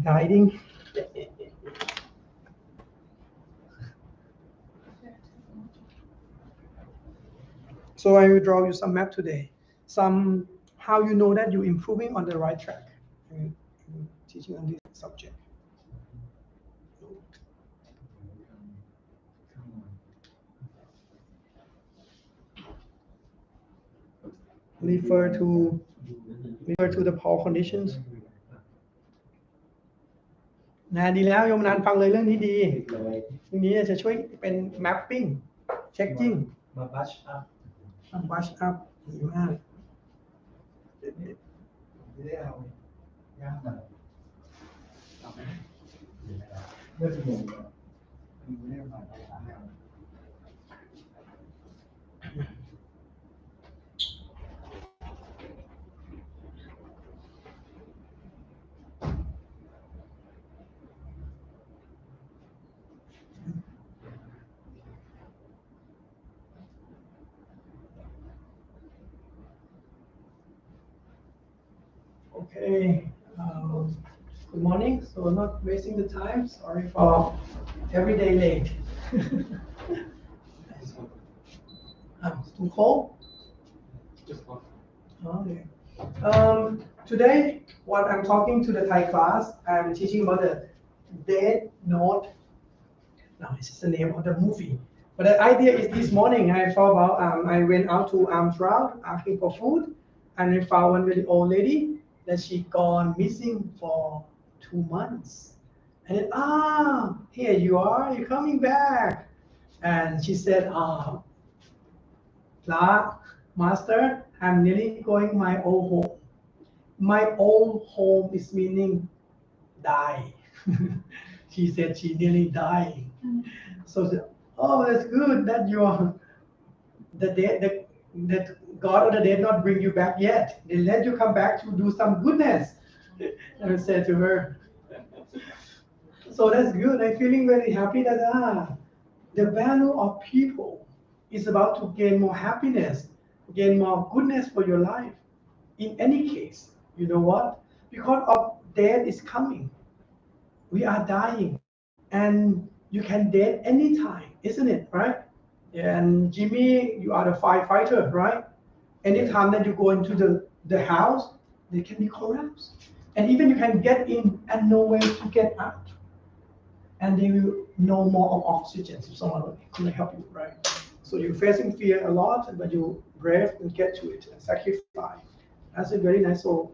Dying. So I will draw you some map today. Some how you know that you're improving on the right track. I'm teaching on this subject. Refer to the Paul conditions นะดีแล้วโยมนันฟังเลยเรื่องนี้ดีทีนี้จะช่วยเป็น mapping checking มาบัชอัพ brush up ดีมาก ไม่ได้เอาย่างแบบเอาไหมเมื่อชั่วโมงไม่ได้มาเอา Okay, good morning. So not wasting the time. Sorry for every day late. Too cold? Okay. Today, what I'm talking to the Thai class, I'm teaching about the Dead Note. No, it's just the name of the movie. But the idea is this morning I thought about, I went out to Arms Route asking for food, and I found one very old lady that she gone missing for 2 months. And then, here you are, you're coming back. And she said, Master, I'm nearly going my old home. My old home is meaning die. She said she nearly dying. So I said, that's good that you are the dead, that God or the dead not bring you back yet. They let you come back to do some goodness. And I said to her, so that's good. I'm feeling very happy that the value of people is about to gain more happiness, gain more goodness for your life. In any case, you know what? Because of death is coming. We are dying. And you can dead anytime, isn't it? Right? And Jimmy, you are the firefighter, right? Anytime that you go into the house, they can be collapsed. And even you can get in and no way to get out. And they will know more of oxygen if someone can help you, right? So you're facing fear a lot, but you brave and get to it and sacrifice. That's a very nice. So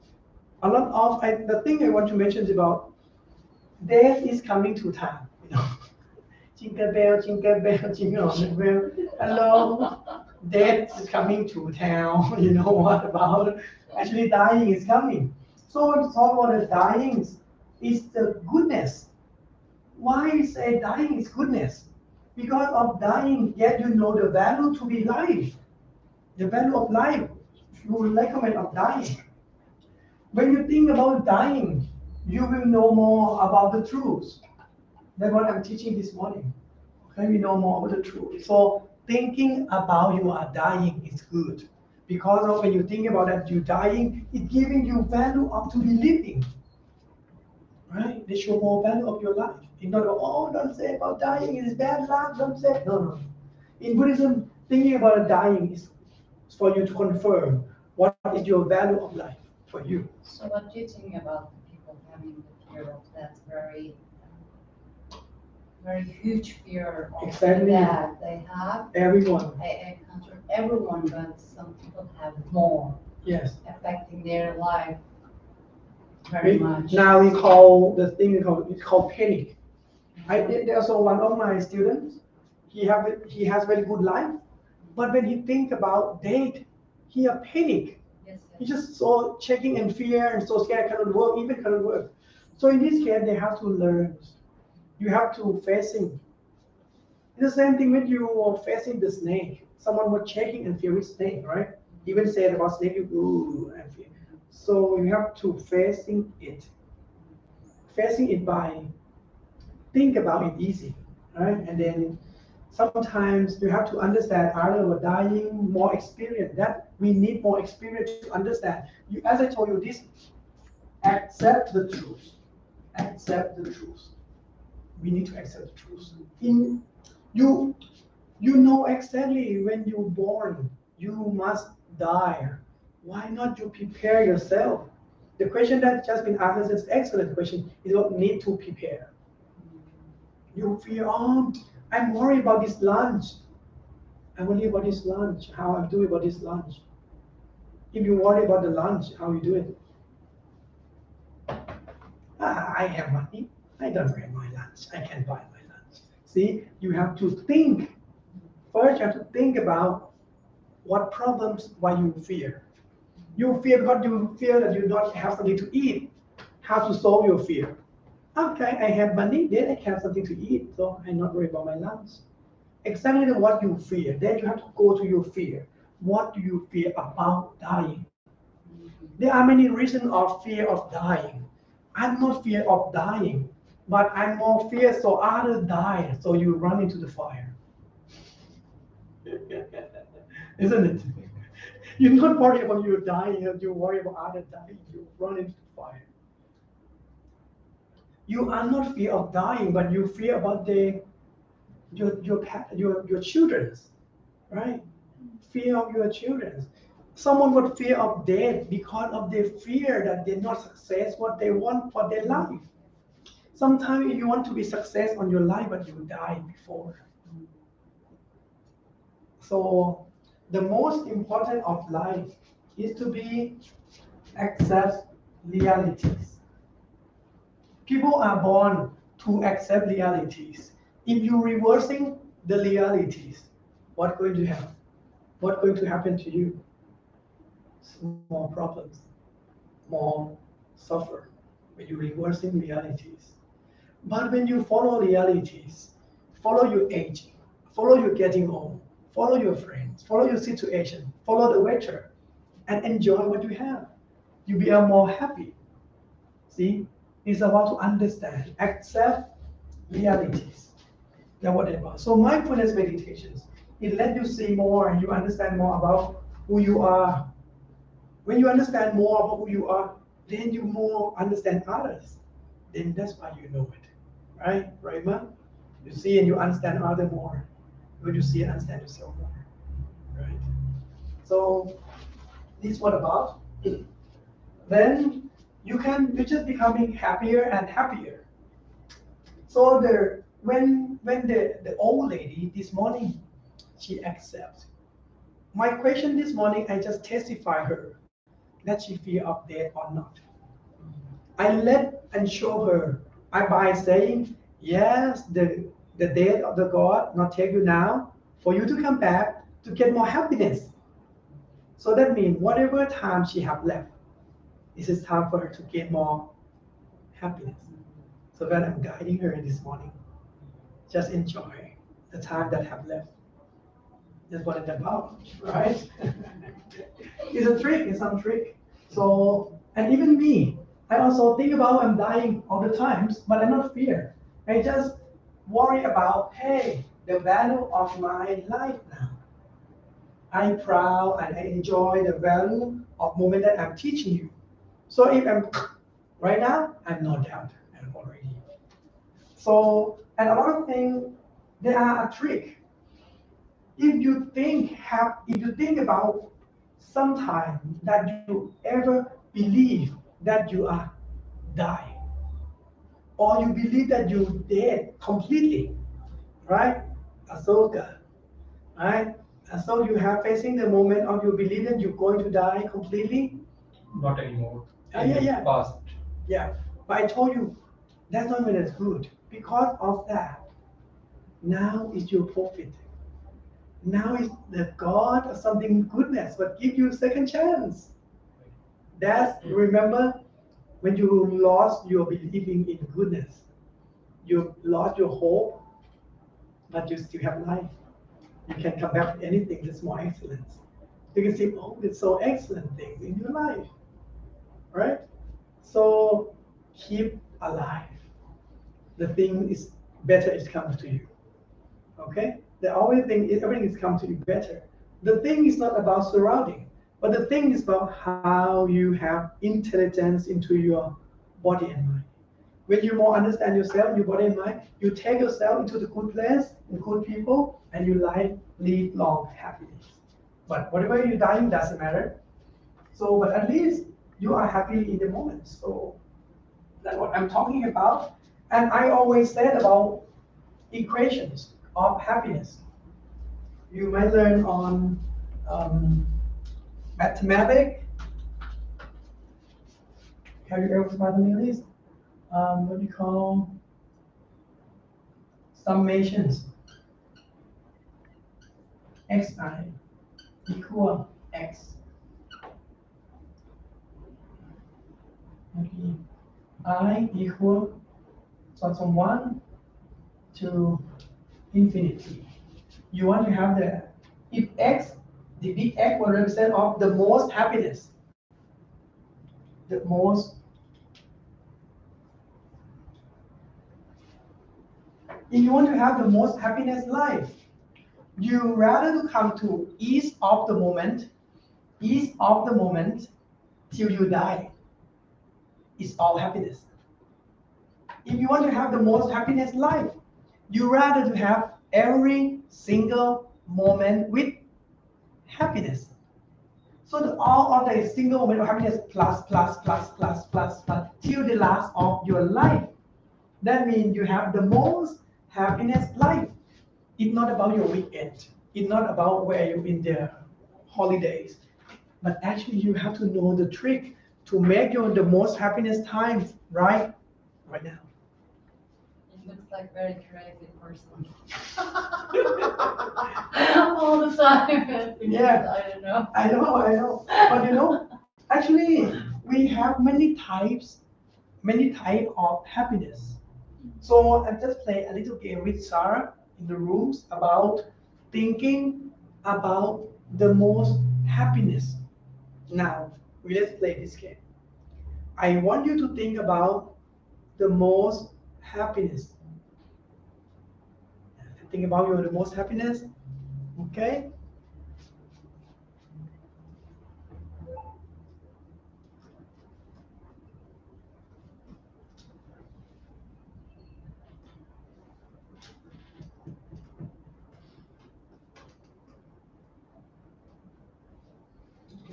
a lot of the thing I want to mention is about death is coming to town. You know, jingle bell, jingle bell, jingle bell. Hello, death is coming to town. You know what about? Actually, dying is coming. So when we talk about the dying, is the goodness. Why we say dying is goodness? Because of dying, yet you know the value to be life. The value of life. You will recommend of dying. When you think about dying, you will know more about the truth. That's what I'm teaching this morning. Okay, we know more about the truth. So thinking about you are dying is good. Because of when you think about that you're dying, it's giving you value of to be living. Right? They show more value of your life. You know, don't say about dying, it is bad luck, don't say. No. In Buddhism, thinking about dying is for you to confirm what is your value of life for you. So what do you think about the people having the fear of that very huge fear of Exactly. that they have? Everyone. I encounter everyone, but some people have more. Yes. Affecting their life very much. Now we call the thing it's called panic. There's also one of my students. He has very good life, but when he think about death, he a panic. Yes. He just so checking and fear and so scared cannot work. So in this case, they have to learn. You have to facing. It's the same thing when you are facing the snake. Someone was checking and fear with snake, right? Even said about snake, you ooh and fear. So you have to facing it. Facing it by think about it easy, right? And then sometimes you have to understand either we're dying, more experience. That we need more experience to understand. As I told you, this accept the truth. accept the truth. We need to accept the truth. You know exactly when you're born, you must die. Why not you prepare yourself? The question that just been asked is an excellent question. You don't need to prepare. You feel, I'm worried about this lunch. I'm worried about this lunch, how I'm doing about this lunch. If you worry about the lunch, how you do it? I have money. I don't worry my lunch. I can buy my lunch. See, you have to think. First, you have to think about what problems, why you fear. You fear because you fear that you don't have something to eat. How to solve your fear? Okay, I have money, then I have something to eat, so I'm not worried about my lunch. Exactly what you fear. Then you have to go to your fear. What do you fear about dying? There are many reasons of fear of dying. I'm not fear of dying, but I'm more fear so others die, so you run into the fire. Isn't it? You're not worried about you dying, you worry about others dying, you run into the fire. You are not fear of dying, but you fear about your children's, right? Fear of your children. Someone would fear of death because of their fear that they're not success what they want for their life. Sometimes you want to be success on your life, but you die before. So the most important of life is to be accept realities. People are born to accept realities. If you're reversing the realities, what's going to happen? What's going to happen to you? More problems, more suffer when you're reversing realities. But when you follow realities, follow your aging, follow your getting old, follow your friends, follow your situation, follow the weather, and enjoy what you have. You become more happy. See, it's about to understand, accept realities. That's what it was. So mindfulness meditations, it let you see more and you understand more about who you are. When you understand more about who you are, then you more understand others. Then that's why you know it. Right? Right, Ma? You see and you understand others more. When you see and understand yourself more. Right? So this is what about? Then you're just becoming happier and happier. So when the old lady this morning, she accepts. My question this morning, I just testify her that she fear of death or not. I let and show her by saying, yes, the death of the God not take you now, for you to come back to get more happiness. So that means whatever time she have left, this is time for her to get more happiness. So when I'm guiding her this morning, just enjoy the time that have left. That's what it's about, right? It's a trick, it's some trick. So, and even me, I also think about I'm dying all the times, but I not fear. I just worry about, hey, the value of my life now. I'm proud and I enjoy the value of moment that I'm teaching you. So if I'm right now, I'm no doubt I'm already. So, and a lot of things, they are a trick. If you think about sometime that you ever believe that you are dying, or you believe that you're dead completely, right? Asoka, right? And so you have facing the moment of you believe that you're going to die completely. Not anymore. Yeah. Past. Yeah, but I told you that's not when it's good. Because of that, now is your profit. Now is the God or something goodness, but give you a second chance. That's remember when you lost your believing in goodness, you lost your hope, but you still have life. You can come back to anything that's more excellent. You can see, oh, it's so excellent things in your life, right? So keep alive. The thing is better is comes to you. Okay? The only thing is everything is come to you better. The thing is not about surrounding, but the thing is about how you have intelligence into your body and mind. When you more understand yourself, your body and mind, you take yourself into the good place, the good people, and you lead long happiness. But whatever you're dying doesn't matter. So, but at least you are happy in the moment. So that's what I'm talking about. And I always said about equations of happiness. You might learn on mathematics. Have you ever mathematics? What do you call summations? Xi equal x. Okay. I equal so from 1 to infinity. You want to have if x, the big X will represent of the most happiness. The most. If you want to have the most happiness life, you rather to come to ease of the moment till you die. It's all happiness. If you want to have the most happiness life, you rather to have every single moment with happiness. So all of the single moment of happiness plus till the last of your life. That means you have the most happiness life. It's not about your weekend. It's not about where you're in the holidays. But actually you have to know the trick to make your the most happiness time right now. It looks like very crazy person. All the time. Yeah. I don't know. I know. But actually we have many types of happiness. So I just play a little game with Sarah in the rooms about thinking about the most happiness. Now, let's play this game. I want you to think about the most happiness. Think about the most happiness. Okay?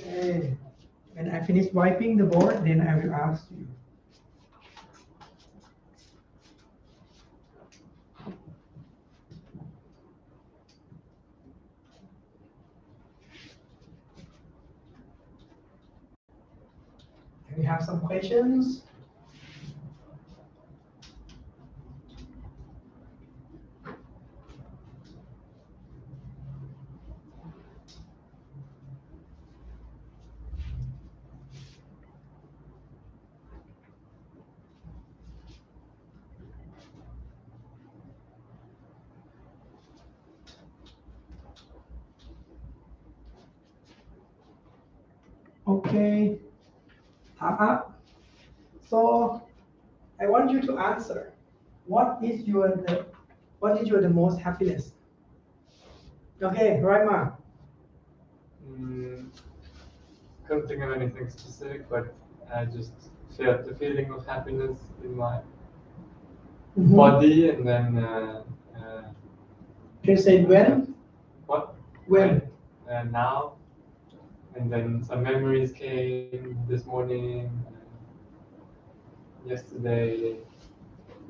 Okay. When I finish wiping the board, then I will ask you. We have some questions. Okay. Time up. So I want you to answer. What is the most happiness? Okay, right, Ma. Couldn't think of anything specific, but I just felt the feeling of happiness in my body, and then Can you say when? what? When? Now, and then some memories came this morning, yesterday,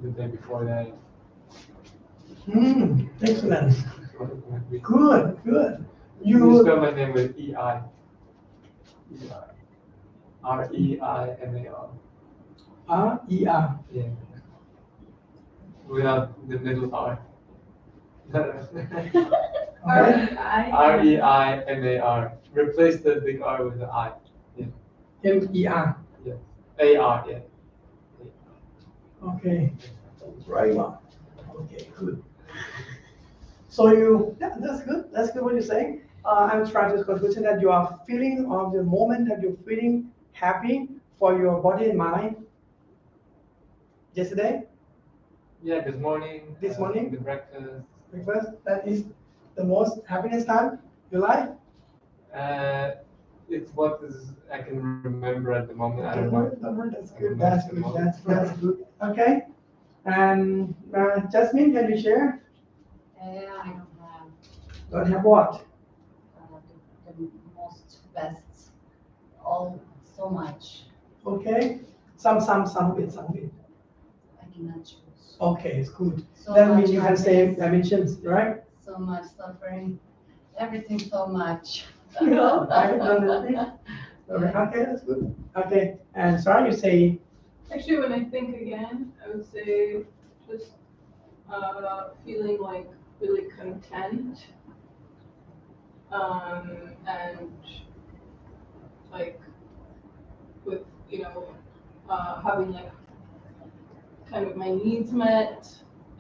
the day before that. Excellent. Good. You spell my name with E-I. R-E-I-M-A-R. R-E-R. Yeah. Without the middle R. R-E-I-M-A-R. Replace the big R with the I. Yeah. M-E-R. Yeah. A-R, yeah. Okay. Right, Ma. Okay, good. So that's good. That's good what you're saying. I'm trying to conclusion that you are feeling of the moment that you're feeling happy for your body and mind. Yesterday? Yeah, this morning. This morning? The breakfast. Breakfast. That is the most happiness time you like? It's what I can remember at the moment. I don't know. That's good. That's good. Okay. And Jasmine, can you share? I don't have Don't have what? the most best, all so much. Okay. Some bit. I cannot choose. Okay, it's good. So That much means you can say happiness, dimensions, right? so much suffering, everything so much. Okay, that's good. Okay, and Sarah, you say, Actually, when I think again, I would say just feeling like really content, and like with having like kind of my needs met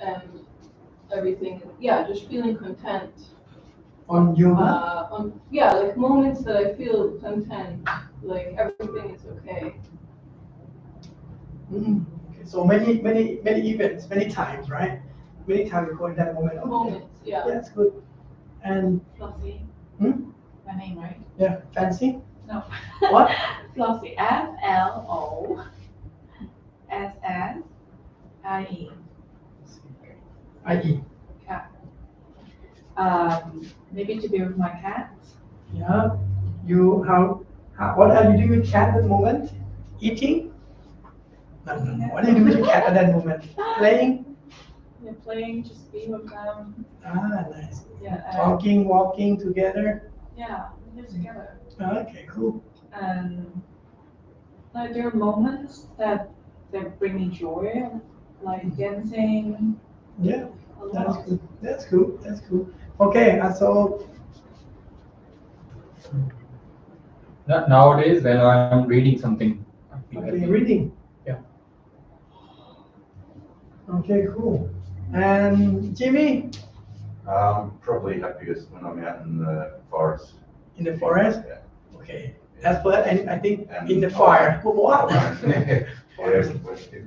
and everything. Yeah, just feeling content. on yoga? Like moments that I feel content, like everything is okay. Okay, so many events, many times, right? Many times you go in that moment. Okay. Moments, Yeah, yeah. that's good. And Flossie. Hmm? My name, right? yeah, fancy? No. What? Flossie. FLOSSIE. I.e. Cat. Maybe to be with my cat. Yeah. You what are you doing with cat at the moment? Eating? No. What are you doing with your cat at that moment? Playing? Yeah, playing, just being with them. Ah, nice. Yeah. Talking, walking together. Yeah, we live together. Okay, cool. And like there are moments that bring me joy, like dancing. Yeah, A that's lot. good. That's cool. That's cool. Okay, so Nowadays, when I'm reading something, I feel okay, happy. reading. Yeah. Okay, cool. And Jimmy, Probably happiest when I'm out in the forest. in the forest. Yeah. Okay. As for that, I think And- in the fire. What? Yeah, if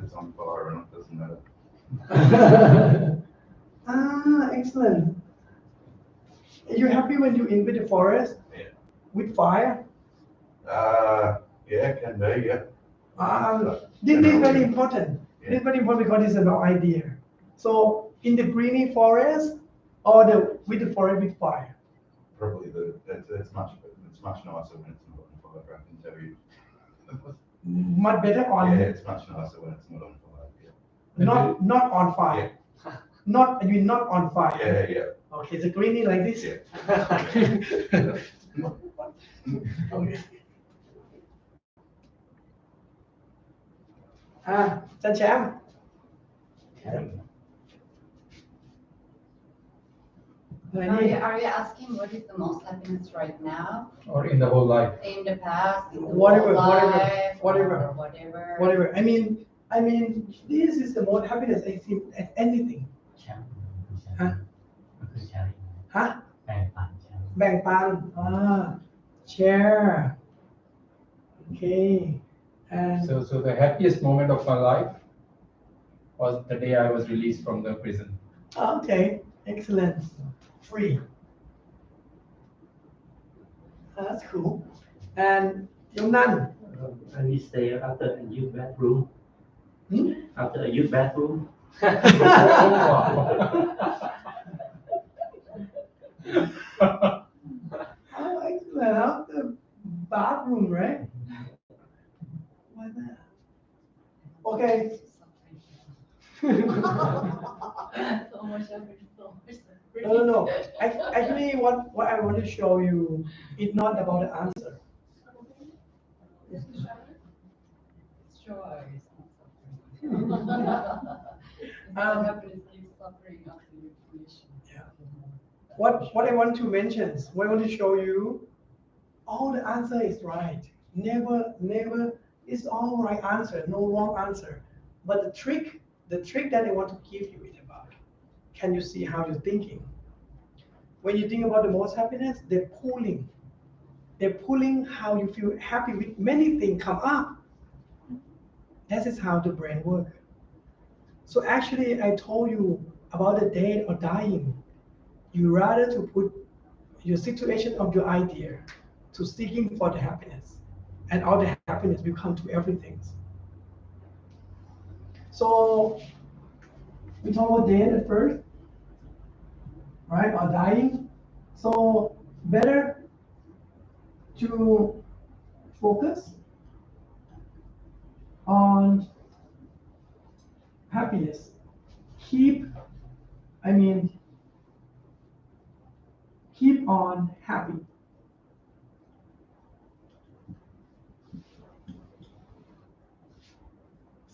it's on fire or not, doesn't matter. Excellent. Are you happy when you're in with the forest? Yeah. With fire? Yeah, can be, yeah. This is very important. This is very important because it's about idea. So in the greeny forest or with the forest with fire? Probably it's much nicer when it's not on fire, I can tell you. Much better on Yeah, it's much nicer when it's not on fire, yeah. not on fire. Not you mean not on fire. Yeah, yeah. Okay, the greeny like this. Yeah. Okay. Ajahn Cham. Are you asking what is the most happiness right now? Or in the whole life. In the past, in the Whatever, whole whatever, life, whatever. or whatever. Whatever. I mean, this is the most happiness I see at anything. Huh? Huh? แบ่งปัน share. Okay. And So the happiest moment of my life was the day I was released from the prison. okay, excellent. Free. That's cool. And Yongnan. I will stay after a youth bathroom. After a youth bathroom. Oh, excellent. Out the bathroom, right? Why that? Okay. So much happiness, so much suffering. No. Actually, what I want to show you is not about the answer. Sure, it's not suffering. It's not happiness, it's suffering after your creation. What I want to mention, what I want to show you, all the answer is right. Never, it's all right answer, no wrong answer. But the trick that I want to give you is about, can you see how you're thinking? When you think about the most happiness, they're pulling how you feel happy with many things come up. That is how the brain works. So actually, I told you about the dead or dying. You rather to put your situation of your idea to seeking for the happiness, and all the happiness will come to everything. So we talk about death at first, right? Or dying. So better to focus on happiness. Keep on happy.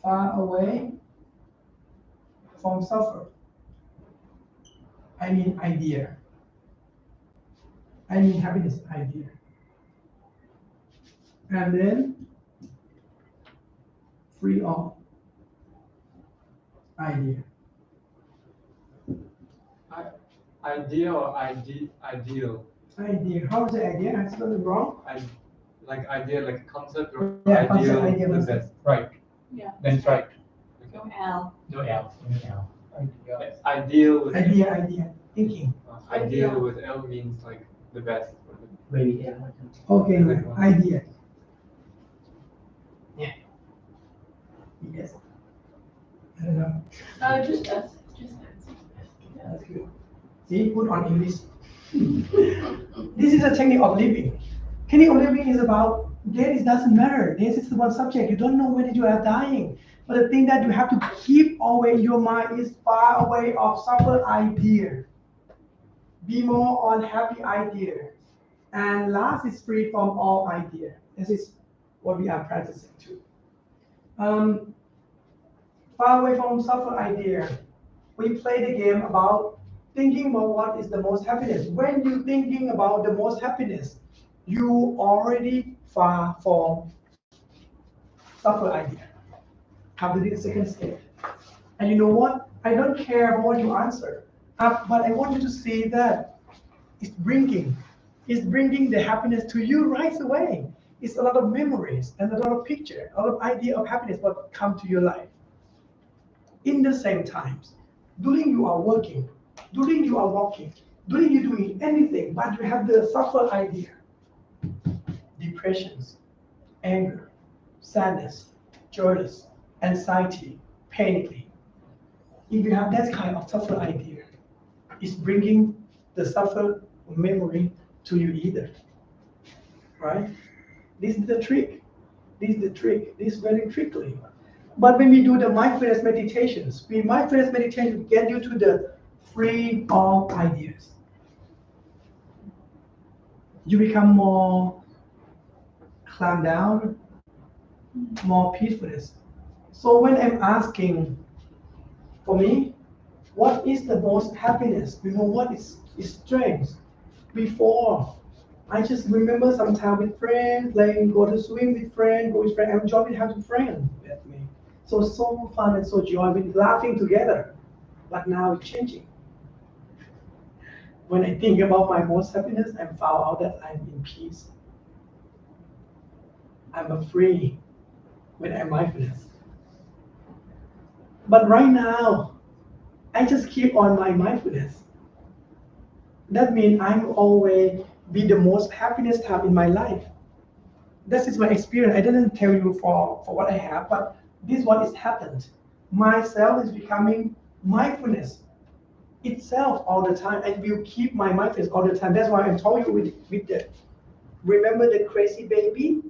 Far away from suffer. Idea. Happiness idea. And then free of idea. Idea or ideal? Idea. How is the idea? I spelled it wrong. Like idea, like concept or Yeah, ideal, concept, idea, the concept. best. Right. Yeah. Then right. No L. No L. No L. Ideal with Idea. Thinking. ideal with L means like the best. Or the, Very yeah. Okay, Like one. idea. Yeah. Yes. I don't know. Just S. That's good. See, put on English. This is a technique of living. Technique of living is about death. It doesn't matter. Death is one subject. You don't know when you are dying. But the thing that you have to keep always your mind is far away of suffer idea. Be more on happy idea. And last is free from all idea. This is what we are practicing too. Far away from suffer idea. We play the game about thinking about what is the most happiness. When you're thinking about the most happiness, you already far from suffer idea. Have to do the second step. And you know what? I don't care about what you answer, but I want you to see that it's bringing the happiness to you right away. It's a lot of memories and a lot of picture, a lot of idea of happiness what come to your life. In the same times, during you are working, during you are walking, during you doing anything, but you have the suffer idea, depressions, anger, sadness, joyless, anxiety, panically. If you have that kind of suffer idea, it's bringing the suffer memory to you either, right? This is the trick. This is the trick. This is very tricky. But when we do the mindfulness meditations, mindfulness meditation get you to the free of ideas. You become more calm down, more peacefulness. So when I'm asking, for me, what is the most happiness? What is strength? Before, I just remember some time with friends, playing, go to swim with friends, go with friends, I'm enjoying having friends with me. So fun and so joy, with laughing together. But now it's changing. When I think about my most happiness, I found out that I'm in peace. I'm free when I'm mindfulness. But right now, I just keep on my mindfulness. That means I'm always be the most happiness time in my life. This is my experience. I didn't tell you for what I have, but this one is happened. Myself is becoming mindfulness itself all the time, and will keep my mindfulness all the time. That's why I told you with the remember the crazy baby.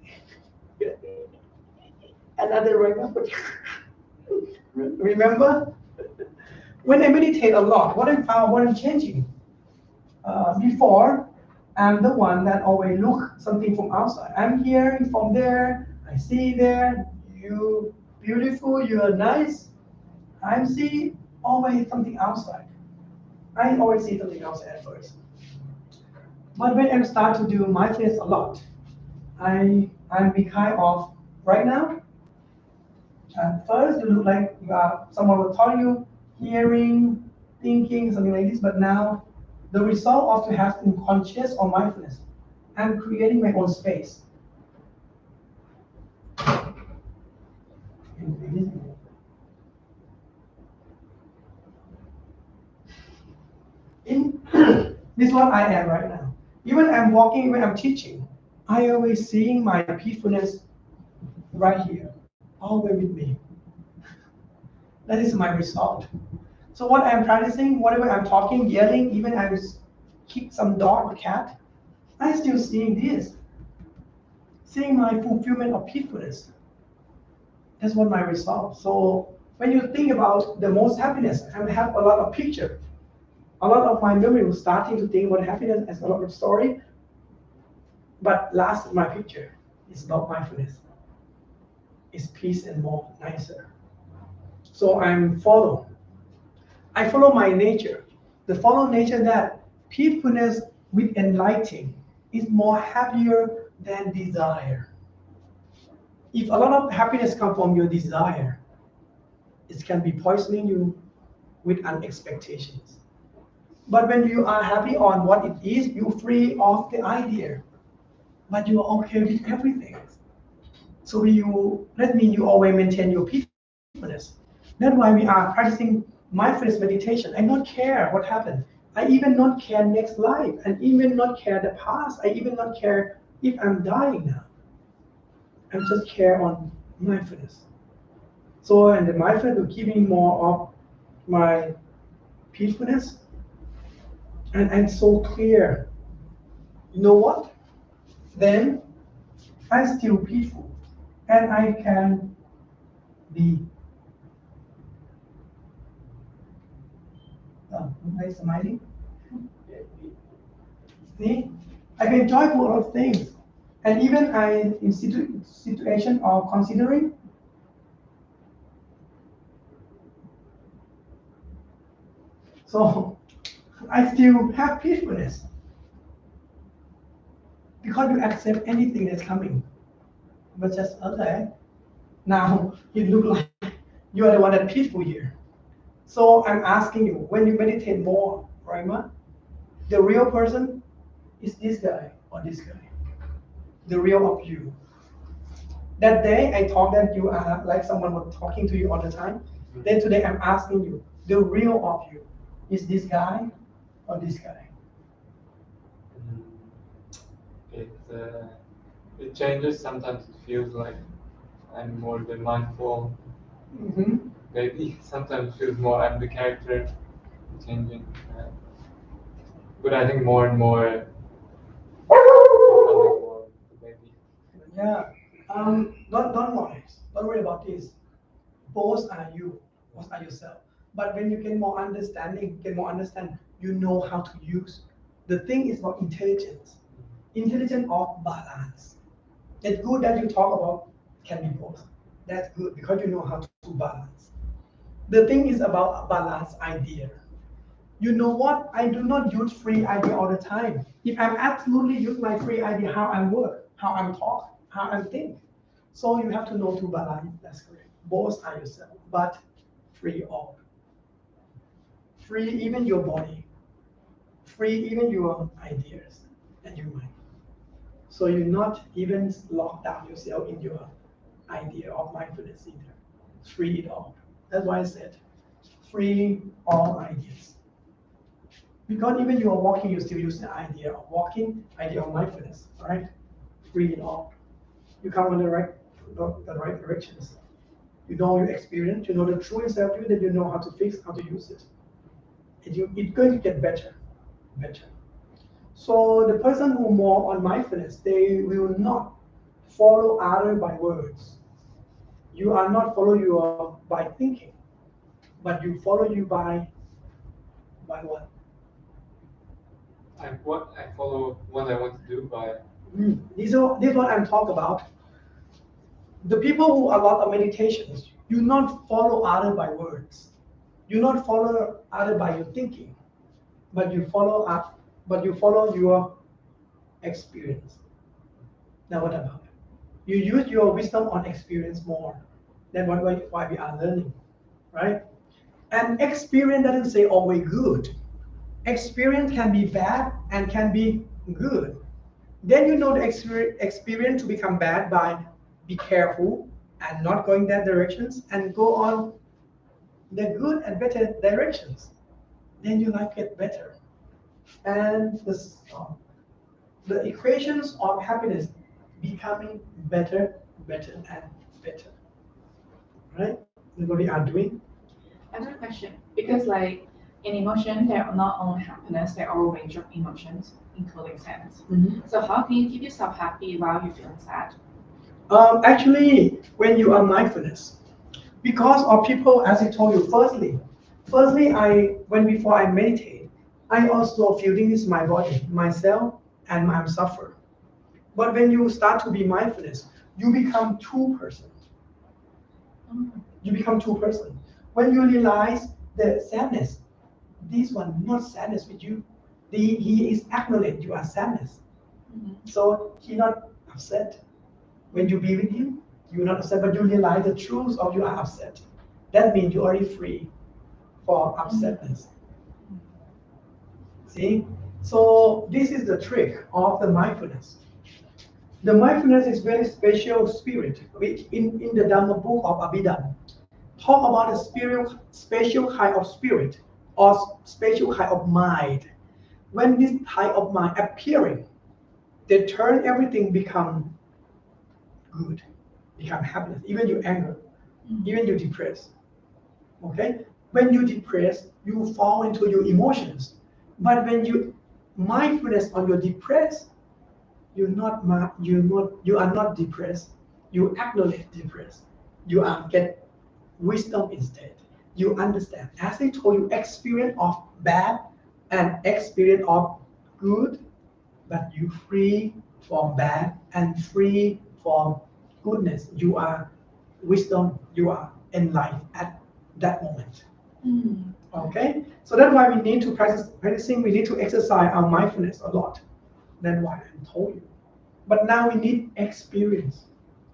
Another remember when I meditate a lot, what I found, what I'm changing. Before, I'm the one that always look something from outside. I'm hearing from there. I see there. You beautiful. You are nice. I see always something outside. I always see something outside at first. But when I start to do mindfulness a lot, I'm be kind of right now. At first, you look like someone was telling you, hearing, thinking, something like this. But now, the result of to have conscious or mindfulness, I'm creating my own space. This is what I am right now. Even I'm walking, when I'm teaching, I always seeing my peacefulness right here, always with me. That is my result. So what I'm practicing, whatever I'm talking, yelling, even I was kick some dog or cat, I still seeing this. Seeing my fulfillment of peacefulness. That's what my result. So when you think about the most happiness, I have a lot of picture. A lot of my memory was starting to think about happiness as a lot of story. But last my picture is not mindfulness. It's peace and more nicer. So I follow my nature. The follow nature that peacefulness with enlightening is more happier than desire. If a lot of happiness comes from your desire, it can be poisoning you with unexpectations. But when you are happy on what it is, you free of the idea. But you are okay with everything. So that means you always maintain your peacefulness. That's why we are practicing mindfulness meditation. I don't care what happened. I even not care next life, and even not care the past. I even not care if I'm dying now. I just care on mindfulness. So, and the mindfulness will give me more of my peacefulness, and I'm so clear. You know what? Then I'm still peaceful, and I can be. Oh, am I smiling? See, I can joyful of things, and even I in situation of considering. So I still have peacefulness because you accept anything that's coming. But just okay. Now it look like you are the one that's peaceful here. So I'm asking you, when you meditate more, Rima, the real person is this guy or this guy. The real of you. That day I thought that you are like someone was talking to you all the time. Then today I'm asking you, the real of you is this guy or this guy? It changes. Sometimes it feels like I'm more the mindful. Maybe sometimes it feels more I'm the character changing. But I think more and more becoming more the baby. Yeah. Don't worry. Don't worry about this. Both are you. Both are yourself. But when you get more understanding, you know how to use. The thing is about intelligence. Intelligence of balance. It's good that you talk about can be both. That's good because you know how to balance. The thing is about a balance idea. You know what? I do not use free idea all the time. If I'm absolutely use my free idea, how I work, how I'm talk, how I think. So you have to know to balance. That's correct. Both are yourself, but free all. Free even your body. Free even your ideas and your mind. So you not even lock down yourself in your idea of mindfulness either. Free it all. That's why I said free all ideas. Because even you are walking, you still use the idea of walking, idea of mindfulness, right? Free it all. You come in the right directions. You know your experience, you know the true inside of you, then you know how to fix, how to use it. It's going to get better. So the person who more on mindfulness, they will not follow other by words. You are not follow you by thinking, but you follow you by what? I follow what I want to do by. This is what I'm talking about. The people who a lot of meditations, you not follow other by words. You not follow other by your thinking, but you follow your experience. Now what about it? You use your wisdom on experience more than why we are learning, right? And experience doesn't say always good. Experience can be bad and can be good. Then you know the experience to become bad by be careful and not going that directions and go on the good and better directions. Then your life get better. And the equations of happiness becoming better and better. Right? That's what we are doing. I have a question. Because like in emotion, there are not only happiness, there are a range of emotions, including sadness. So how can you keep yourself happy while you're feeling sad? Actually, when you are mindfulness, because of people, as I told you, firstly, before I meditate, I also feeling this my body, myself, and I'm suffer. But when you start to be mindfulness, you become two persons. You become two persons. When you realize the sadness, this one not sadness with you. He is acknowledge you are sadness. So he not upset. When you be with him, you're not upset, but you realize the truth of you are upset. That means you're already free for upsetness. See? So this is the trick of the mindfulness. The mindfulness is very special spirit, which in the Dhamma book of Abhidhamma, talk about a special kind of spirit or special kind of mind. When this type of mind appearing, they turn everything become good, become happiness, even you anger, even you depressed. Okay? When you depressed, you fall into your emotions. But when you mindfulness on your depressed, you are not depressed. You acknowledge depressed. You are get wisdom instead. You understand. As I told you, experience of bad and experience of good, but you free from bad and free from goodness. You are wisdom. You are enlightened at that moment. Okay, so that's why we need to practicing. We need to exercise our mindfulness a lot. That's why I told you. But now we need experience,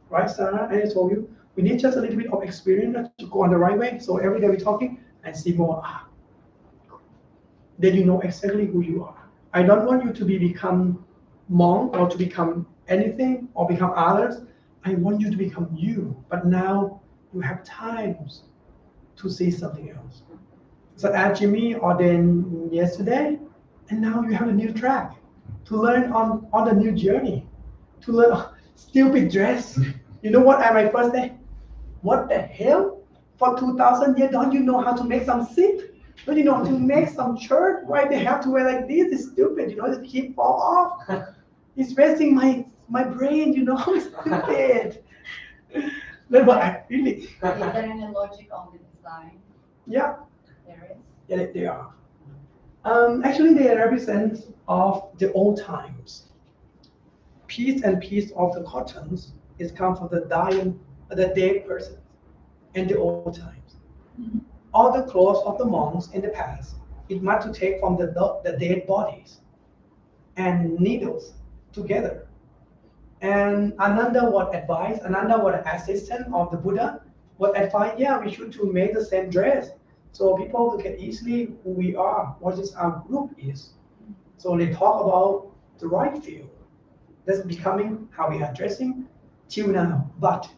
right, Sarah? I told you we need just a little bit of experience to go on the right way. So every day we're talking and see more. Then you know exactly who you are. I don't want you to become monk or to become anything or become others. I want you to become you. But now you have times to see something else. So as Jimmy ordained yesterday, and now you have a new track to learn on the new journey, to learn stupid dress. You know what? At my first day, what the hell? For 2,000 years, don't you know how to make some zip? Don't you know how to make some shirt? Why they have to wear like this? It's stupid. You know, the keep fall off. It's wasting my brain. You know, it's stupid. That's what I really. Is there any logic on the design? Yeah. There is. Yeah, they are. Actually, they represent of the old times. Piece and piece of the cottons is come from the dead person in the old times. All the clothes of the monks in the past, it must to take from the dead bodies and needles together. And Ananda would advise, Ananda was assistant of the Buddha, would advise, yeah, we should to make the same dress. So people can easily who we are, what is our group is. So they talk about the right field. That's becoming how we are dressing till now. But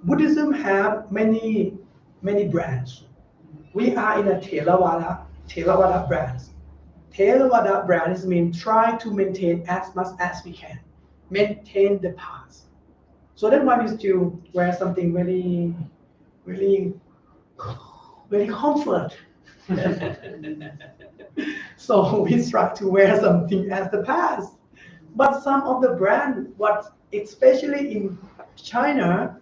Buddhism have many brands. We are in a Theravada brands. Theravada brands mean try to maintain as much as we can. Maintain the past. So that's why we still wear something very comfort. So we try to wear something as the past. But some of the brand, what especially in China,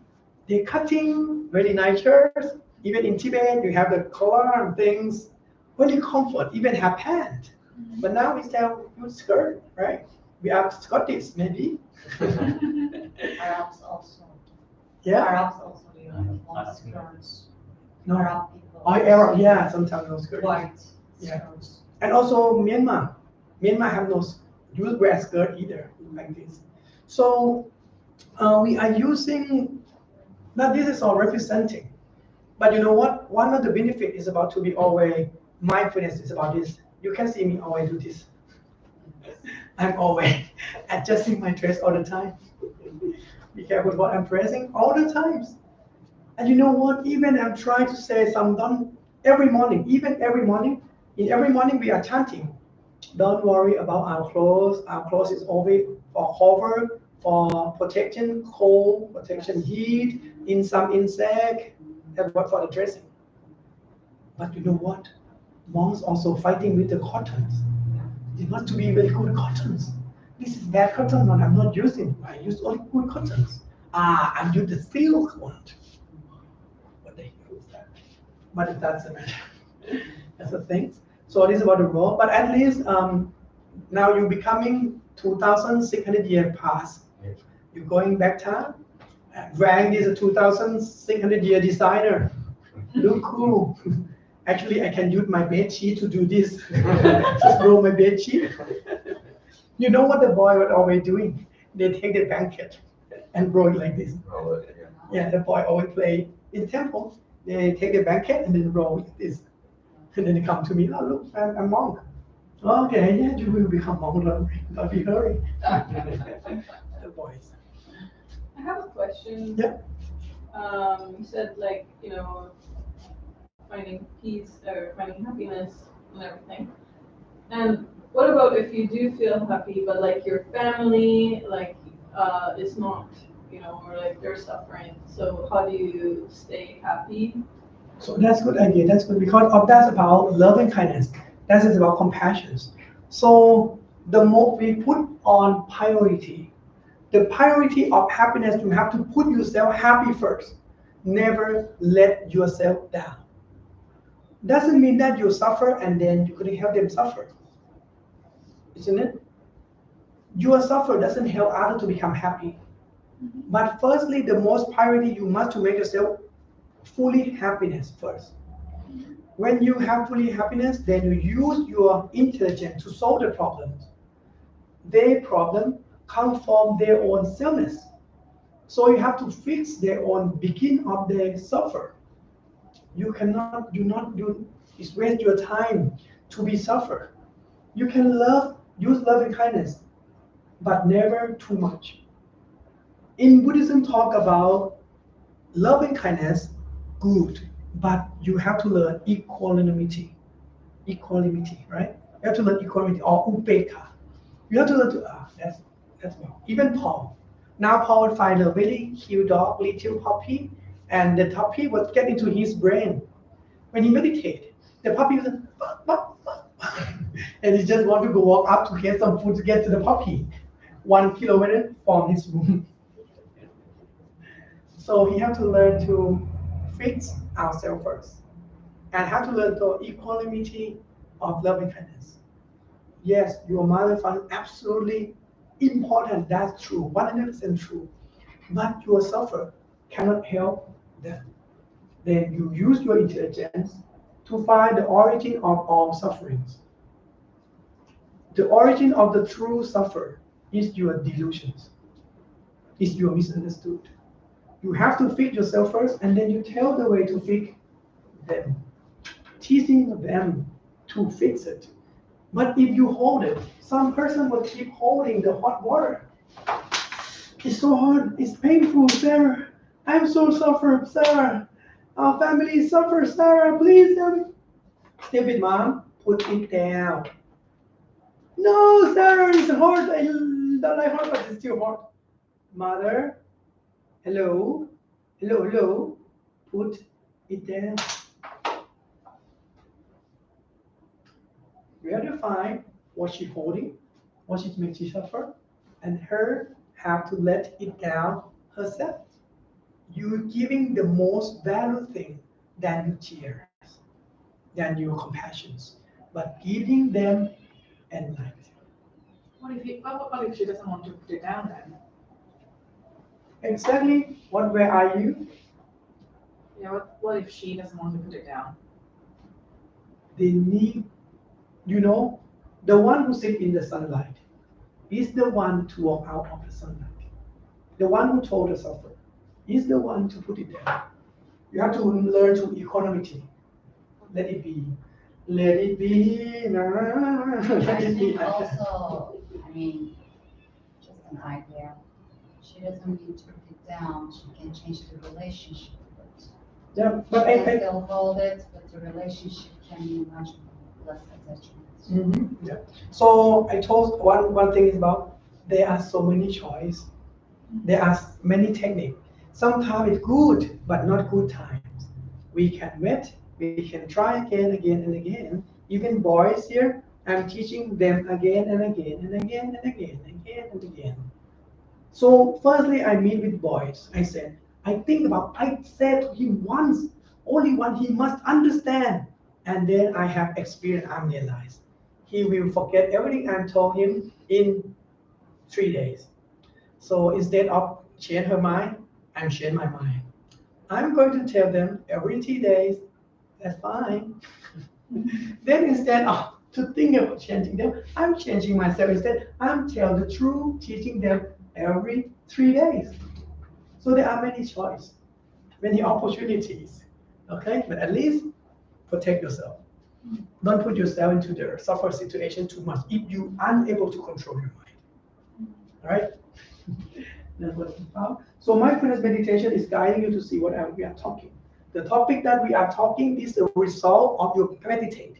they're cutting very nice shirts. Even in Tibet, you have the collar and things, very comfort, even have pants. But now we sell good skirt, right? We are Scottish, maybe. Arabs also. Yeah. Arabs also use long skirts. No. Arab people. Oh, Arab, yeah, sometimes no skirt. White Yeah. skirts. And also Myanmar. Myanmar have no use wear skirt either, like this. So we are using, now this is all representing. But you know what? One of the benefits is about to be always, mindfulness is about this. You can see me always do this. I'm always adjusting my dress all the time. Be careful what I'm pressing all the times. And you know what? Even I'm trying to say some done every morning, even every morning. In every morning we are chanting. Don't worry about our clothes. Our clothes is always for cover, for protection, cold, protection heat, in some insect, and what for the dressing. But you know what? Monks also fighting with the cottons. They want to be very good cottons. This is bad cotton one. I'm not using. I use only good cottons. I'm using the silk one. What the hell is that? But it doesn't matter. That's the thing. So this is about the role. But at least now you're becoming 2,600 years past. You're going back time. Rank is a 2,600 year designer. Look cool. Actually, I can use my bed sheet to do this. Just roll my bed sheet. You know what the boy was always doing? They take the blanket and roll it like this. Yeah, the boy always play in the temple. They take the blanket and then roll like this. And then they come to me, oh look, I'm a monk. Okay, yeah, you will become monk. Don't be hurry. The boys. I have a question. Yeah. You said like, finding peace or finding happiness and everything. And what about if you do feel happy, but like your family, is not, or like they're suffering. So how do you stay happy? So that's a good idea. That's good because that's about loving kindness. That is about compassion. So the more we put on priority, the priority of happiness, you have to put yourself happy first. Never let yourself down. Doesn't mean that you suffer and then you couldn't help them suffer. Isn't it? Your suffer doesn't help others to become happy. But firstly, the most priority you must to make yourself fully happiness first. When you have fully happiness, then you use your intelligence to solve the problems. Their problem come from their own selfness. So you have to fix their own begin of their suffer. You cannot it's waste your time to be suffer. You can use loving kindness, but never too much. In Buddhism, talk about loving kindness, good, but you have to learn equanimity. Equanimity, right? You have to learn equanimity or upekkha. You have to learn to that's well. Even Paul. Now Paul would find a very cute dog, little puppy, and the puppy would get into his brain. When he meditated, the puppy was and he just want to go walk up to get some food to get to the puppy, 1 kilometer from his room. So he have to learn to fix ourselves first, and have to learn the equanimity of loving kindness. Yes, your mother found absolutely important. That's true, 100% true. But your suffer cannot help them. Then you use your intelligence to find the origin of all sufferings. The origin of the true suffer is your delusions, is your misunderstood. You have to fix yourself first, and then you tell the way to fix them, teaching them to fix it. But if you hold it, some person will keep holding the hot water. It's so hard, it's painful, Sarah. I'm so suffer, Sarah. Our family suffers, Sarah, please help me. Stupid mom, put it down. No, Sarah, it's hard. I don't like hard, but it's still hard. Mother, hello, hello, put it down. We have to find what she's holding, what she's making suffer, and her have to let it down herself. You're giving the most valuable thing than your tears, than your compassions, but giving them enlightenment. What if she doesn't want to put it down then? Exactly. Where are you? Yeah, what if she doesn't want to put it down? They need, the one who sits in the sunlight is the one to walk out of the sunlight. The one who told the suffer is the one to put it down. You have to learn to equanimity. Let it be. Let it be. Let it be. Also, just an idea. She doesn't need to put it down. She can change the relationship with it. Yeah, She but can still hold it, but the relationship can be much less attachment. Yeah. So I told one thing is about there are so many choices. There are many techniques. Sometimes it's good, but not good times. We can wait We can try again, and again. Even boys here, I'm teaching them again and again and again and again and again and again. So firstly, I meet with boys. I said to him once, only one, he must understand. And then I have experience, I realized. He will forget everything I told him in 3 days. So instead of change her mind, I'm change my mind. I'm going to tell them every 3 days, that's fine. Then instead of to think about changing them, I'm changing myself. Instead, I'm telling the truth, teaching them every 3 days. So there are many choices, many opportunities. Okay, but at least protect yourself. Don't put yourself into the suffer situation too much if you are unable to control your mind. All right? That's what it's about. So mindfulness meditation is guiding you to see what we are talking. The topic that we are talking is the result of your meditate.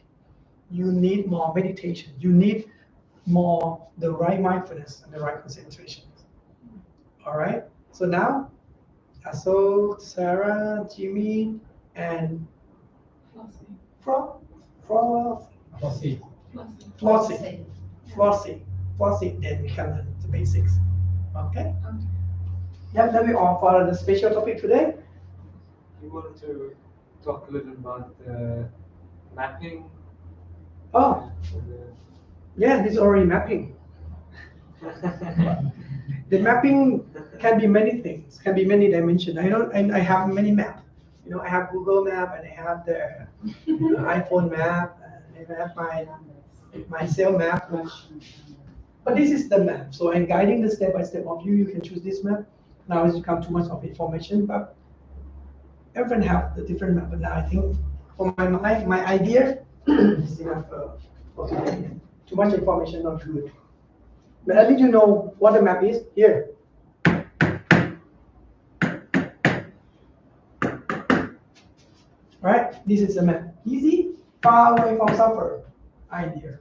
You need more meditation. You need more the right mindfulness and the right concentration. All right. So now, Aso, Sarah, Jimmy, and Flossie. Flossie. Then we come to the basics. Okay. Yeah. Then we all follow the special topic today. You want to talk a little about the mapping? Oh, yeah. This is already mapping. The mapping can be many things, can be many dimensions. I have many maps. You know, I have Google Map and I have the iPhone map. And I have my cell map. But this is the map. So I'm guiding the step by step of you. You can choose this map. Now it's become too much of information, but everyone have the different map. But now I think for my idea is enough for today. Too much information, not good. But at least you know what the map is here. Right? This is the map. Easy, far away from suffer, idea.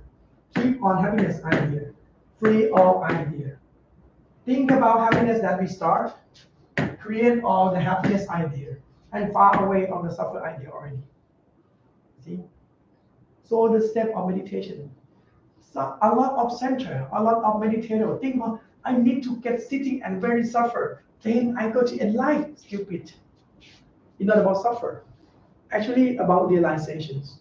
Keep on happiness, idea. Free all idea. Think about happiness that we start. Create all the happiness idea. And far away from the suffer idea already. See? So the step of meditation. So a lot of center, a lot of meditator think about, I need to get sitting and very suffer. Then I go to enlighten. Stupid. It's not about suffer. Actually about realizations.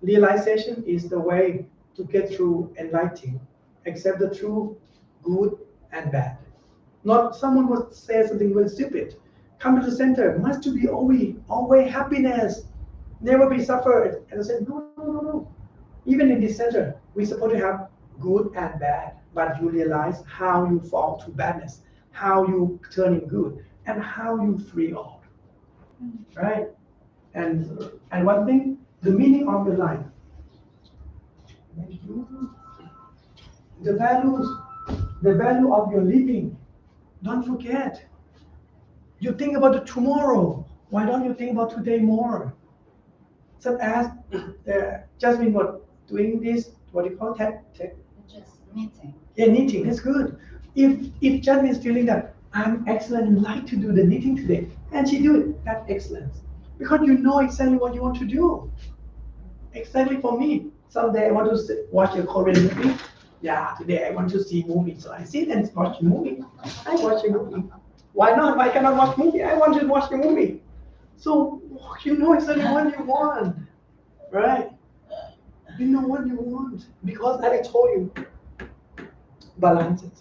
Realization is the way to get through enlightening. Accept the truth, good and bad. Not someone would say something very stupid. Come to the center, must to be always happiness. Never be suffered. And I said, no. Even in this center, we're supposed to have good and bad, but you realize how you fall to badness, how you turn in good, and how you free all. Right? And one thing, the meaning of your life. The value of your living. Don't forget. You think about the tomorrow. Why don't you think about today more? Such as Jasmine was doing this, what do you call it? Just knitting. Yeah, knitting, that's good. If Jasmine is feeling that I'm excellent and like to do the knitting today, and she do it, that's excellence. Because you know exactly what you want to do. Exactly for me. Someday I want to watch a Korean movie. Yeah, today I want to see movie. So I sit and watch a movie. I watch a movie. Why not? Why cannot watch movie? I want to watch a movie. So you know exactly what you want. Right? You know what you want. Because as I told you, balance it.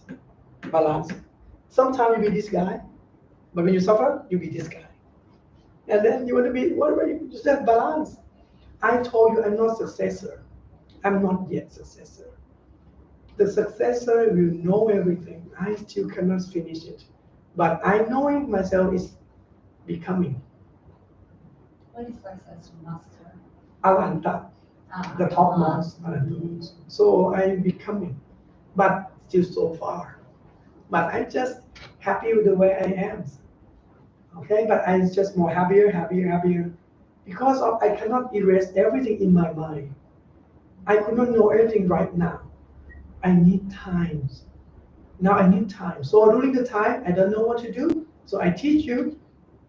Balance. Sometimes you be this guy, but when you suffer, you be this guy. And then you want to be, what about you? Just have balance. I told you I'm not successor. I'm not yet successor. The successor will know everything. I still cannot finish it. But I knowing myself is becoming. What is successor master? Alanta, the topmost. So I'm becoming, but still so far. But I'm just happy with the way I am. Okay, but I'm just more happier. Because I cannot erase everything in my mind. I could not know everything right now. I need time. Now I need time. So during the time, I don't know what to do. So I teach you,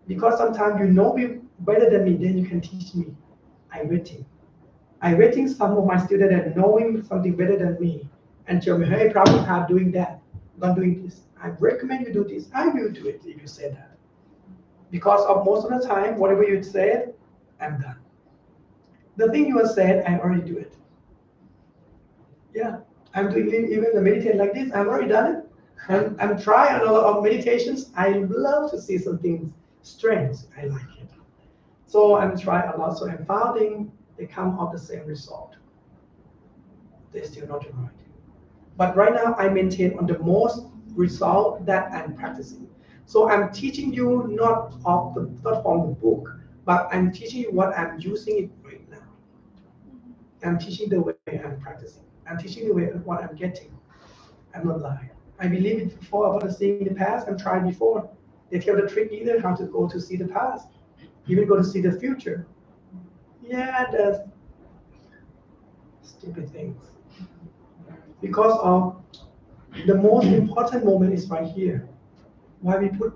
because sometimes you know me better than me, then you can teach me. I'm waiting some of my students that knowing something better than me and tell me, hey, Prabhupada doing that, not doing this. I recommend you do this. I will do it if you say that. Because of most of the time, whatever you said, I'm done. The thing you have said, I already do it. Yeah, I'm doing even the meditation like this. I've already done it. And I'm trying a lot of meditations. I love to see something strange. I like it. So I'm trying a lot. So I'm finding they come out the same result. They're still not right. But right now I maintain on the most result that I'm practicing. So I'm teaching you not from the book, but I'm teaching you what I'm using it right now. I'm teaching the way I'm practicing. I'm teaching the way what I'm getting. I'm not lying. I believe it before about seeing the past. I'm trying before. They tell the trick either how to go to see the past, even go to see the future. Yeah, that's stupid things. Because of the most important moment is right here. Why we put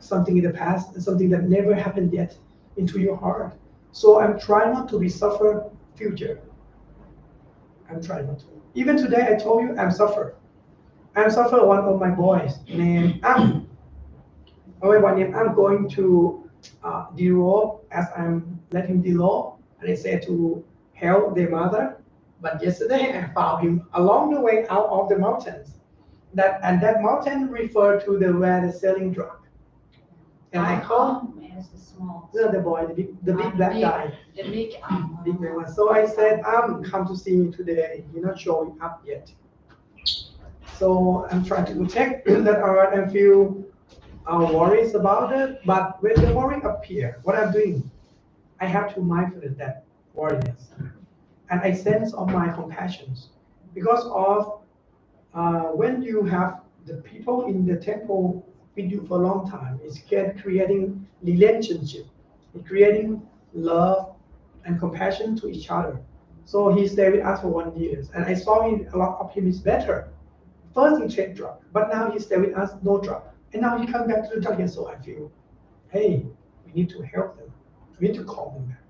something in the past and something that never happened yet into your heart. So I'm trying not to be suffer future. I'm trying not to. Even today I told you I'm suffer. I'm suffer one of my boys named Am. One named Am going to Europe as I'm letting Dilo, and I said to help their mother. But yesterday I found him along the way out of the mountains. That mountain referred to where they're selling drug. And I called It's the small. the boy, the big black guy. The big Big black one. So I said, come to see me today. You're not showing up yet. So I'm trying to protect that art and feel worries about it. But when the worry appear, what I'm doing, I have to mindfulness that worriness. And I sense of my compassions. Because of when you have the people in the temple with you for a long time, it's creating relationship, it's creating love and compassion to each other. So he stayed with us for 1 year, and I saw a lot of him is better. First he tried drug, but now he stayed with us, no drug. And now he come back to the drug again, so I feel, hey, we need to help them. We need to call them back